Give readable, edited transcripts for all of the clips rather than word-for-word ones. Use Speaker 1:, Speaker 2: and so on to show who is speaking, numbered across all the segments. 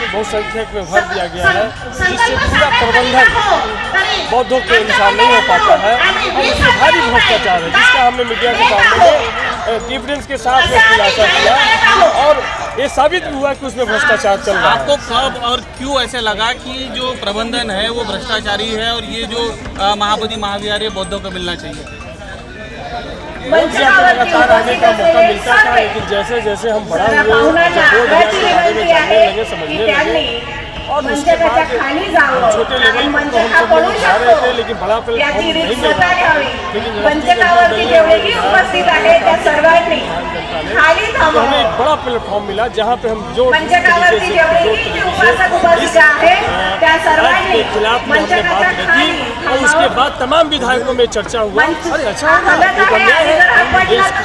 Speaker 1: बहुसंख्यक में भर दिया गया है, जिससे पूरा प्रबंधन बौद्धों के अनुसार नहीं हो पाता है और इसमें भारी भ्रष्टाचार है, जिसका हमने मीडिया के सामने एविडेंस के साथ में खुलासा किया और ये साबित भी हुआ कि उसमें भ्रष्टाचार चल रहा है।
Speaker 2: आपको कब और क्यों ऐसे लगा कि जो प्रबंधन है वो भ्रष्टाचारी है और ये जो महाबोधि महाविहार है बौद्धों को मिलना चाहिए?
Speaker 1: लगातार आने का मौका मिलता था, लेकिन जैसे जैसे हम बड़ा हुए, बोर्ड के बारे में जानने लगे, समझने लगे और उसके बाद छोटे लेवल पर तो हम सब लोग जा रहे थे, लेकिन बड़ा प्लेटफॉर्म नहीं मिल रहा था। लेकिन तो हमें एक बड़ा प्लेटफॉर्म मिला जहाँ पे हम जो तरीके के खिलाफ में हमने बात रखी और उसके बाद तमाम विधायकों में चर्चा हुआ। अरे अच्छा है,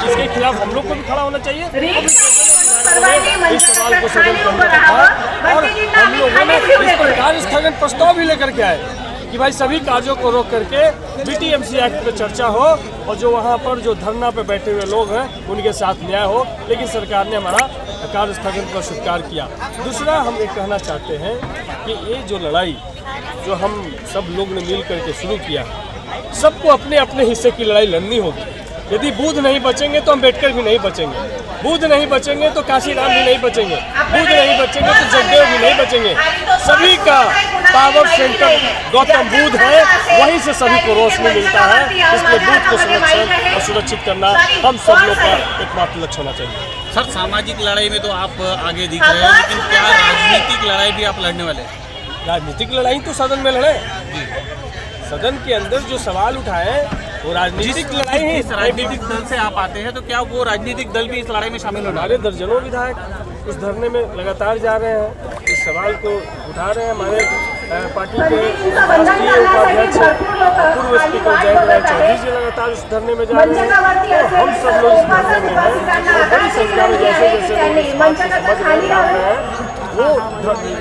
Speaker 1: इसके खिलाफ हम लोग को भी खड़ा होना चाहिए। इस सवाल को सदन करने के बाद और हम लोगों ने इस पर कार्य स्थगन प्रस्ताव भी लेकर के आए कि भाई सभी कार्यों को रोक करके बीटीएमसी एक्ट पे चर्चा हो और जो वहाँ पर जो धरना पे बैठे हुए लोग हैं उनके साथ न्याय हो। लेकिन सरकार ने हमारा कार्य स्थगन को स्वीकार किया। दूसरा हम ये कहना चाहते हैं कि ये जो लड़ाई जो हम सब लोग ने मिल करके शुरू किया, सबको अपने अपने हिस्से की लड़ाई लड़नी होगी। यदि बुद्ध नहीं बचेंगे तो अम्बेडकर भी नहीं बचेंगे, बुद्ध नहीं बचेंगे तो काशीराम भी नहीं बचेंगे, बुद्ध नहीं बचेंगे तो जगदेव भी नहीं बचेंगे। सभी का पावर सेंटर गौतम बुद्ध है, वहीं से सभी को रोशनी मिलता है। इसलिए बुद्ध को संरक्षण और सुरक्षित करना हम सब लोग का एकमात्र लक्ष्य होना चाहिए।
Speaker 2: सर, सामाजिक लड़ाई में तो आप आगे दिख रहे हैं, लेकिन क्या राजनीतिक लड़ाई भी आप लड़ने वाले हैं?
Speaker 1: राजनीतिक लड़ाई तो सदन में लड़े, सदन के अंदर जो सवाल उठाए वो राजनीतिक लड़ाई है।
Speaker 2: इस राजनीतिक दल से आप आते हैं तो क्या वो राजनीतिक दल भी इस लड़ाई में शामिल हो?
Speaker 1: हमारे दर्जनों विधायक उस धरने में लगातार जा रहे हैं, इस सवाल को उठा रहे हैं। हमारे पार्टी के राष्ट्रीय उपाध्यक्ष पूर्व स्पीकर जयंत चौधरी जी लगातार उस धरने में जा रहे हैं और हम सब लोग इस धरने में हैं और बड़ी संख्या में जैसे जैसे लोग इस बात को समझ रहे हैं वो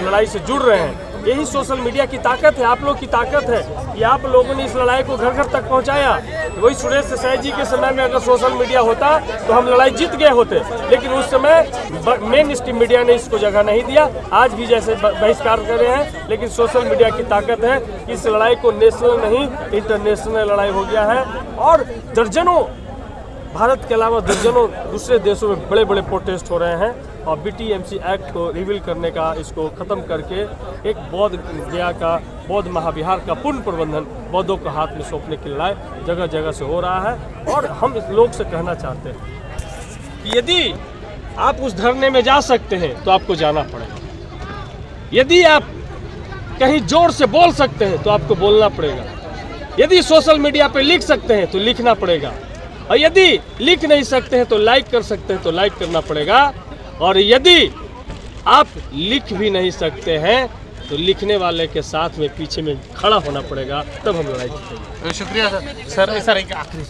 Speaker 1: लड़ाई से जुड़ रहे हैं। यही सोशल मीडिया की ताकत है, आप लोग की ताकत है कि आप लोगों ने इस लड़ाई को घर घर तक पहुंचाया। वही सुरेश देसाई जी के समय में अगर सोशल मीडिया होता तो हम लड़ाई जीत गए होते, लेकिन उस समय मेन स्ट्रीम मीडिया ने इसको जगह नहीं दिया। आज भी जैसे बहिष्कार कर रहे हैं, लेकिन सोशल मीडिया की ताकत है कि इस लड़ाई को नेशनल नहीं इंटरनेशनल लड़ाई हो गया है और दर्जनों, भारत के अलावा दर्जनों दूसरे देशों में बड़े बड़े प्रोटेस्ट हो रहे हैं और बीटीएमसी एक्ट को रिवील करने का, इसको ख़त्म करके एक बौद्ध गया का, बौद्ध महाविहार का पूर्ण प्रबंधन बौद्धों के हाथ में सौंपने की लड़ाई जगह जगह से हो रहा है। और हम इस लोग से कहना चाहते हैं कि यदि आप उस धरने में जा सकते हैं तो आपको जाना पड़ेगा, यदि आप कहीं जोर से बोल सकते हैं तो आपको बोलना पड़ेगा, यदि सोशल मीडिया पर लिख सकते हैं तो लिखना पड़ेगा, और यदि लिख नहीं सकते हैं तो लाइक कर सकते हैं तो लाइक करना पड़ेगा, और यदि आप लिख भी नहीं सकते हैं तो लिखने वाले के साथ में पीछे में खड़ा होना पड़ेगा, तब हम लड़ाई जीतेंगे।
Speaker 2: शुक्रिया सर। सर एक आखिरी